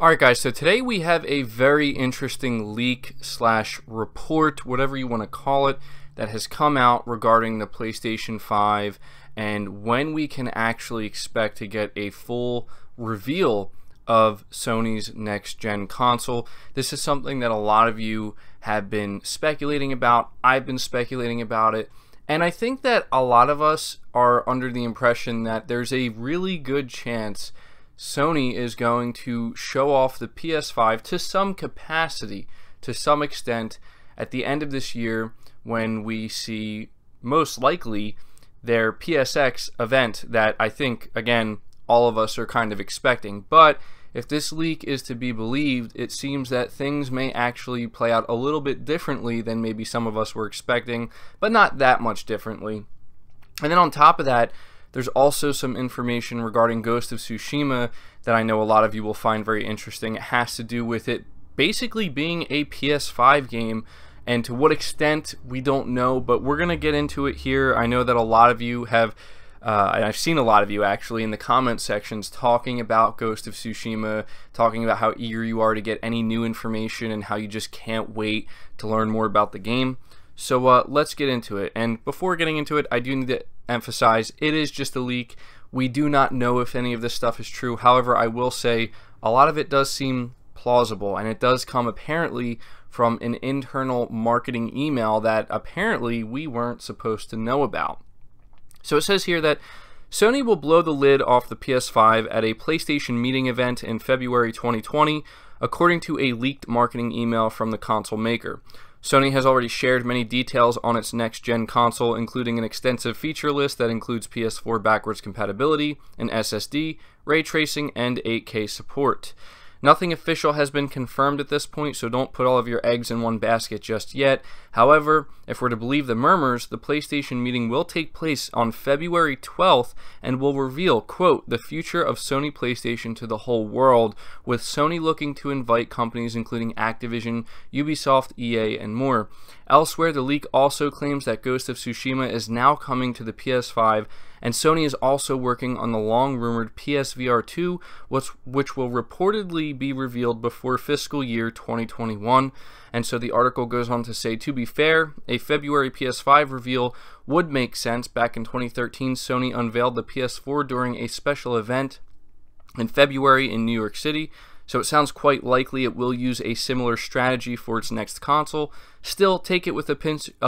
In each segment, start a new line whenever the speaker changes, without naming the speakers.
Alright guys, so today we have a very interesting leak slash report, whatever you want to call it, that has come out regarding the PlayStation 5 and when we can actually expect to get a full reveal of Sony's next gen console. This is something that a lot of you have been speculating about. I've been speculating about it, and I think that a lot of us are under the impression that there's a really good chance Sony is going to show off the PS5 to some capacity, to some extent, at the end of this year when we see, most likely, their PSX event that I think, again, all of us are kind of expecting. But if this leak is to be believed, it seems that things may actually play out a little bit differently than maybe some of us were expecting, but not that much differently. And then on top of that, there's also some information regarding Ghost of Tsushima that I know a lot of you will find very interesting. It has to do with it basically being a PS5 game, and to what extent, we don't know, but we're going to get into it here. I know that a lot of you have, and I've seen a lot of you actually in the comment sections talking about Ghost of Tsushima, talking about how eager you are to get any new information and how you just can't wait to learn more about the game. So let's get into it. And before getting into it, I do need to emphasize it is just a leak. We do not know if any of this stuff is true. However, I will say a lot of it does seem plausible, and it does come apparently from an internal marketing email that apparently we weren't supposed to know about. So it says here that Sony will blow the lid off the PS5 at a PlayStation meeting event in February 2020, according to a leaked marketing email from the console maker. Sony has already shared many details on its next-gen console, including an extensive feature list that includes PS4 backwards compatibility, an SSD, ray tracing, and 8K support. Nothing official has been confirmed at this point, so don't put all of your eggs in one basket just yet. However, if we're to believe the murmurs, the PlayStation meeting will take place on February 12th and will reveal, quote, the future of Sony PlayStation to the whole world, with Sony looking to invite companies including Activision, Ubisoft, EA, and more. Elsewhere, the leak also claims that Ghost of Tsushima is now coming to the PS5, and Sony is also working on the long-rumored PSVR 2, which will reportedly be revealed before fiscal year 2021. And so the article goes on to say, to be fair, a February PS5 reveal would make sense. Back in 2013, Sony unveiled the PS4 during a special event in February in New York City, so it sounds quite likely it will use a similar strategy for its next console. Still, take it with a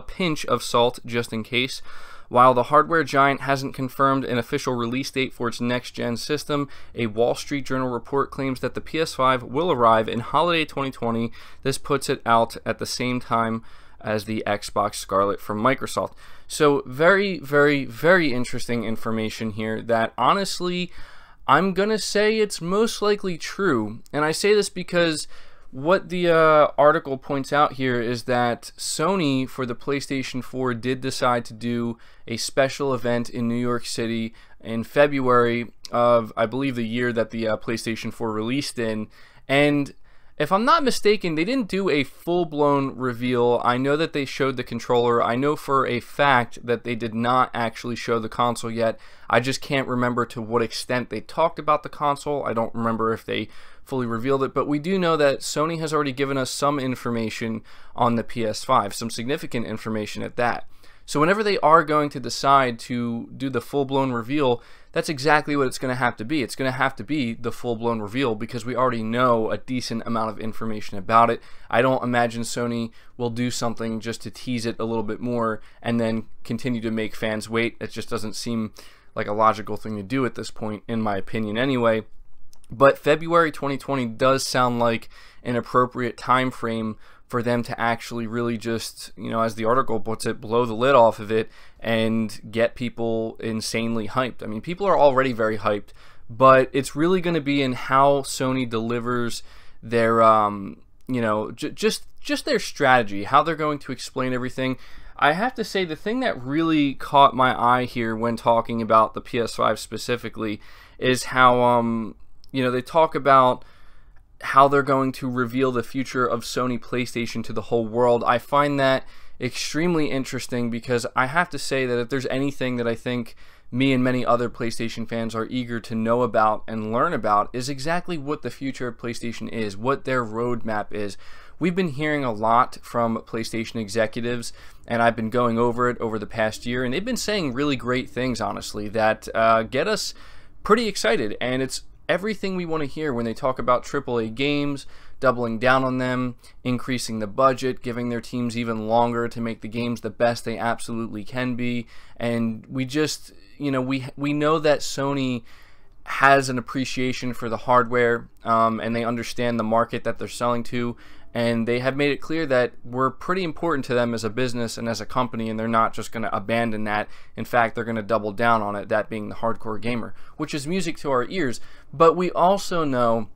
pinch of salt just in case. While the hardware giant hasn't confirmed an official release date for its next-gen system, a Wall Street Journal report claims that the PS5 will arrive in holiday 2020. This puts it out at the same time as the Xbox Scarlett from Microsoft. So very, very, very interesting information here that honestly, I'm going to say it's most likely true. And I say this because what the article points out here is that Sony, for the PlayStation 4, did decide to do a special event in New York City in February of, I believe, the year that the PlayStation 4 released in. And if I'm not mistaken, they didn't do a full-blown reveal. I know that they showed the controller. I know for a fact that they did not actually show the console yet. I just can't remember to what extent they talked about the console. I don't remember if they fully revealed it, but we do know that Sony has already given us some information on the PS5, some significant information at that. So whenever they are going to decide to do the full-blown reveal, that's exactly what it's going to have to be. It's going to have to be the full-blown reveal because we already know a decent amount of information about it. I don't imagine Sony will do something just to tease it a little bit more and then continue to make fans wait. It just doesn't seem like a logical thing to do at this point, in my opinion anyway. But February 2020 does sound like an appropriate time frame for them to actually really just, you know, as the article puts it, blow the lid off of it and get people insanely hyped. I mean, people are already very hyped, but it's really going to be in how Sony delivers their, you know, just their strategy, how they're going to explain everything. I have to say the thing that really caught my eye here when talking about the PS5 specifically is how, you know, they talk about how they're going to reveal the future of Sony PlayStation to the whole world. I find that extremely interesting because I have to say that if there's anything that I think me and many other PlayStation fans are eager to know about and learn about is exactly what the future of PlayStation is, what their roadmap is. We've been hearing a lot from PlayStation executives, and I've been going over it over the past year, and they've been saying really great things, honestly, that get us pretty excited, and it's everything we want to hear when they talk about AAA games, doubling down on them, increasing the budget, giving their teams even longer to make the games the best they absolutely can be. And we just, you know, we know that Sony has an appreciation for the hardware, and they understand the market that they're selling to, and they have made it clear that we're pretty important to them as a business and as a company, and they're not just going to abandon that. In fact, they're going to double down on it, that being the hardcore gamer, which is music to our ears. But we also know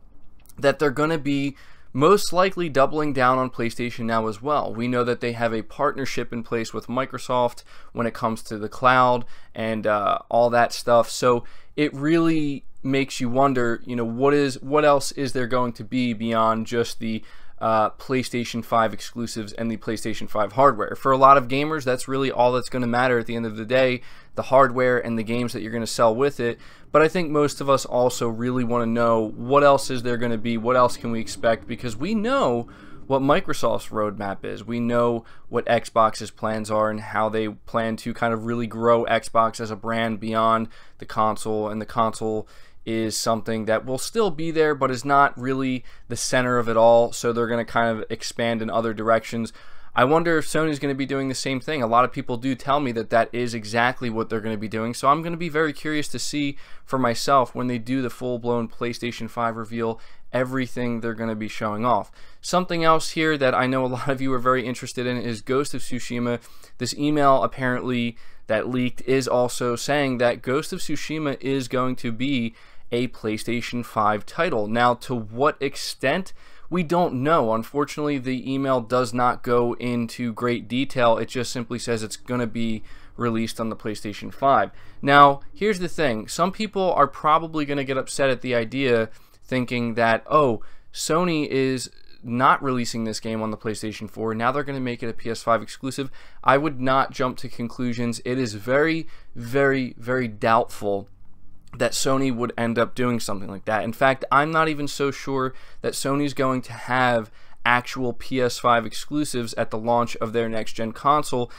that they're going to be most likely doubling down on PlayStation Now as well. We know that they have a partnership in place with Microsoft when it comes to the cloud and all that stuff. So it really makes you wonder, you know, what else is there going to be beyond just the PlayStation 5 exclusives and the PlayStation 5 hardware. For a lot of gamers, that's really all that's going to matter at the end of the day, the hardware and the games that you're going to sell with it. But I think most of us also really want to know what else is there going to be, what else can we expect, because we know what Microsoft's roadmap is. We know what Xbox's plans are and how they plan to kind of really grow Xbox as a brand beyond the console, and the console is something that will still be there but is not really the center of it all, so they're going to kind of expand in other directions. I wonder if Sony's going to be doing the same thing. A lot of people do tell me that that is exactly what they're going to be doing, so I'm going to be very curious to see for myself when they do the full-blown PlayStation 5 reveal, everything they're going to be showing off. Something else here that I know a lot of you are very interested in is Ghost of Tsushima. This email apparently that leaked is also saying that Ghost of Tsushima is going to be a PlayStation 5 title. Now, to what extent, we don't know. Unfortunately, the email does not go into great detail. It just simply says it's going to be released on the PlayStation 5. Now, here's the thing. Some people are probably going to get upset at the idea, thinking that, oh, Sony is not releasing this game on the PlayStation 4. Now they're going to make it a PS5 exclusive. I would not jump to conclusions. It is very, very, very doubtful that Sony would end up doing something like that. In fact, I'm not even so sure that Sony's going to have actual PS5 exclusives at the launch of their next-gen console.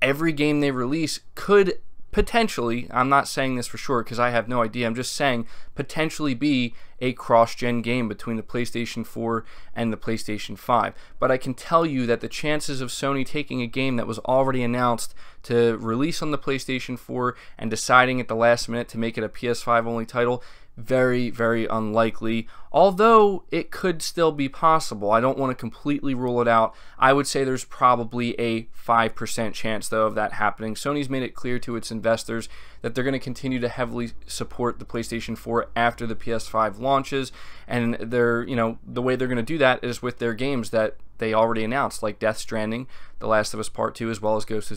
Every game they release could potentially, I'm not saying this for sure because I have no idea, I'm just saying potentially be a cross-gen game between the PlayStation 4 and the PlayStation 5. But I can tell you that the chances of Sony taking a game that was already announced to release on the PlayStation 4 and deciding at the last minute to make it a PS5 only title, very, very unlikely, although it could still be possible. I don't want to completely rule it out. I would say there's probably a 5% chance, though, of that happening. Sony's made it clear to its investors that they're going to continue to heavily support the PlayStation 4 after the PS5 launches, and they're, you know, the way they're going to do that is with their games that they already announced, like Death Stranding, The Last of Us Part 2, as well as Ghost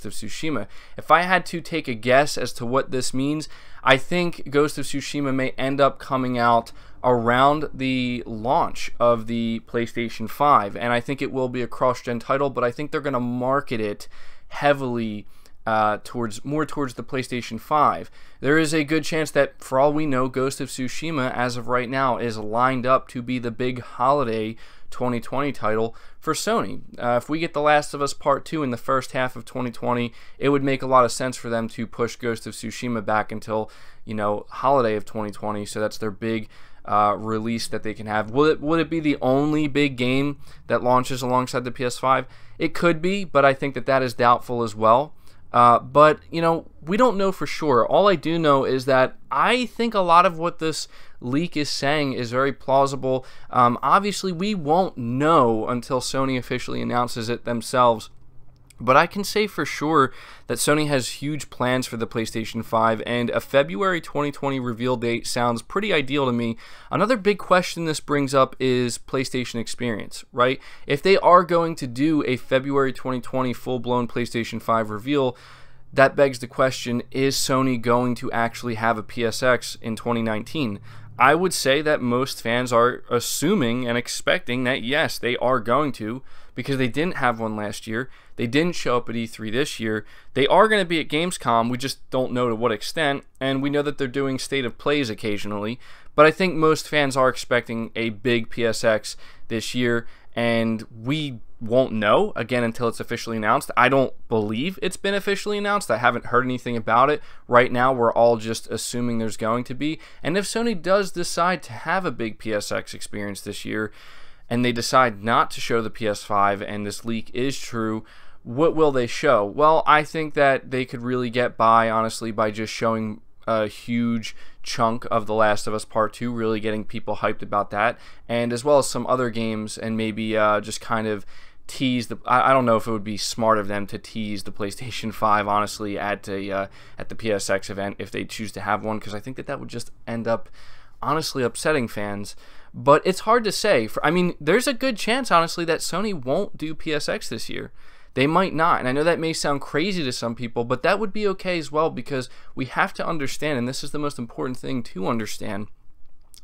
of Tsushima. If I had to take a guess as to what this means, I think Ghost of Tsushima may end up coming out around the launch of the PlayStation 5, and I think it will be a cross-gen title, but I think they're going to market it heavily towards the PlayStation 5. There is a good chance that, for all we know, Ghost of Tsushima, as of right now, is lined up to be the big holiday 2020 title for Sony. If we get The Last of Us Part 2 in the first half of 2020, it would make a lot of sense for them to push Ghost of Tsushima back until, you know, holiday of 2020, so that's their big release that they can have. Will it be the only big game that launches alongside the PS5? It could be, but I think that is doubtful as well. But, you know, we don't know for sure. All I do know is that I think a lot of what this leak is saying is very plausible. Obviously, we won't know until Sony officially announces it themselves. But I can say for sure that Sony has huge plans for the PlayStation 5, and a February 2020 reveal date sounds pretty ideal to me. Another big question this brings up is PlayStation Experience, right? If they are going to do a February 2020 full-blown PlayStation 5 reveal, that begs the question, is Sony going to actually have a PSX in 2019? I would say that most fans are assuming and expecting that yes, they are going to, because they didn't have one last year. They didn't show up at E3 this year. They are going to be at Gamescom. We just don't know to what extent, and we know that they're doing state of plays occasionally. But I think most fans are expecting a big PSX this year, and we won't know again until it's officially announced. I don't believe it's been officially announced. I haven't heard anything about it. Right now we're all just assuming there's going to be. And if Sony does decide to have a big PSX experience this year and they decide not to show the PS5 and this leak is true, what will they show? Well, I think that they could really get by, honestly, by just showing a huge chunk of The Last of Us Part 2, really getting people hyped about that, and as well as some other games, and maybe just kind of tease the. I don't know if it would be smart of them to tease the PlayStation 5, honestly, at the PSX event if they choose to have one, because I think that would just end up honestly upsetting fans. But it's hard to say. I mean, there's a good chance, honestly, that Sony won't do PSX this year. They might not, and I know that may sound crazy to some people, but that would be okay as well, because we have to understand, and this is the most important thing to understand,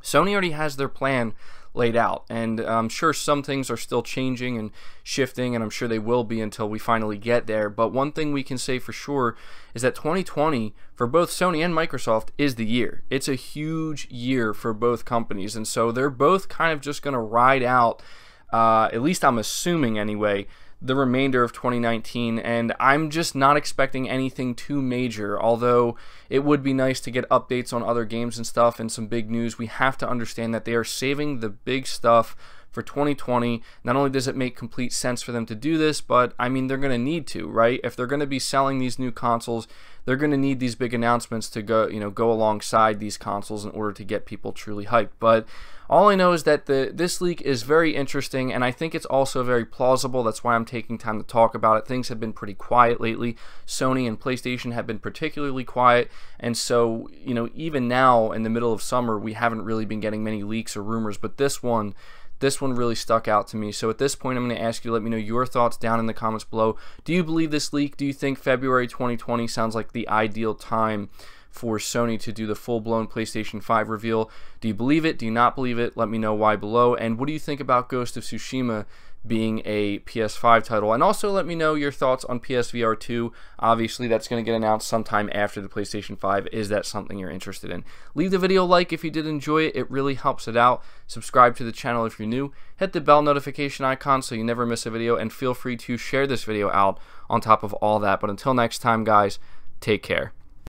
Sony already has their plan laid out, and I'm sure some things are still changing and shifting, and I'm sure they will be until we finally get there. But one thing we can say for sure is that 2020 for both Sony and Microsoft is the year. It's a huge year for both companies, and so they're both kind of just going to ride out, at least I'm assuming anyway, the remainder of 2019, and I'm just not expecting anything too major. Although it would be nice to get updates on other games and stuff and some big news, we have to understand that they are saving the big stuff for 2020. Not only does it make complete sense for them to do this, but I mean, they're going to need to, right? If they're going to be selling these new consoles, they're going to need these big announcements to go alongside these consoles in order to get people truly hyped. But all I know is that this leak is very interesting, and I think it's also very plausible. That's why I'm taking time to talk about it. Things have been pretty quiet lately. Sony and PlayStation have been particularly quiet, and so, even now in the middle of summer, we haven't really been getting many leaks or rumors, but this one really stuck out to me. So at this point, I'm going to ask you to let me know your thoughts down in the comments below. Do you believe this leak? Do you think February 2020 sounds like the ideal time for Sony to do the full-blown PlayStation 5 reveal? Do you believe it? Do you not believe it? Let me know why below. And what do you think about Ghost of Tsushima being a PS5 title? And also let me know your thoughts on PSVR 2. Obviously, that's going to get announced sometime after the PlayStation 5. Is that something you're interested in? Leave the video a like if you did enjoy it. It really helps it out. Subscribe to the channel if you're new. Hit the bell notification icon so you never miss a video. And feel free to share this video out on top of all that. But until next time, guys, take care.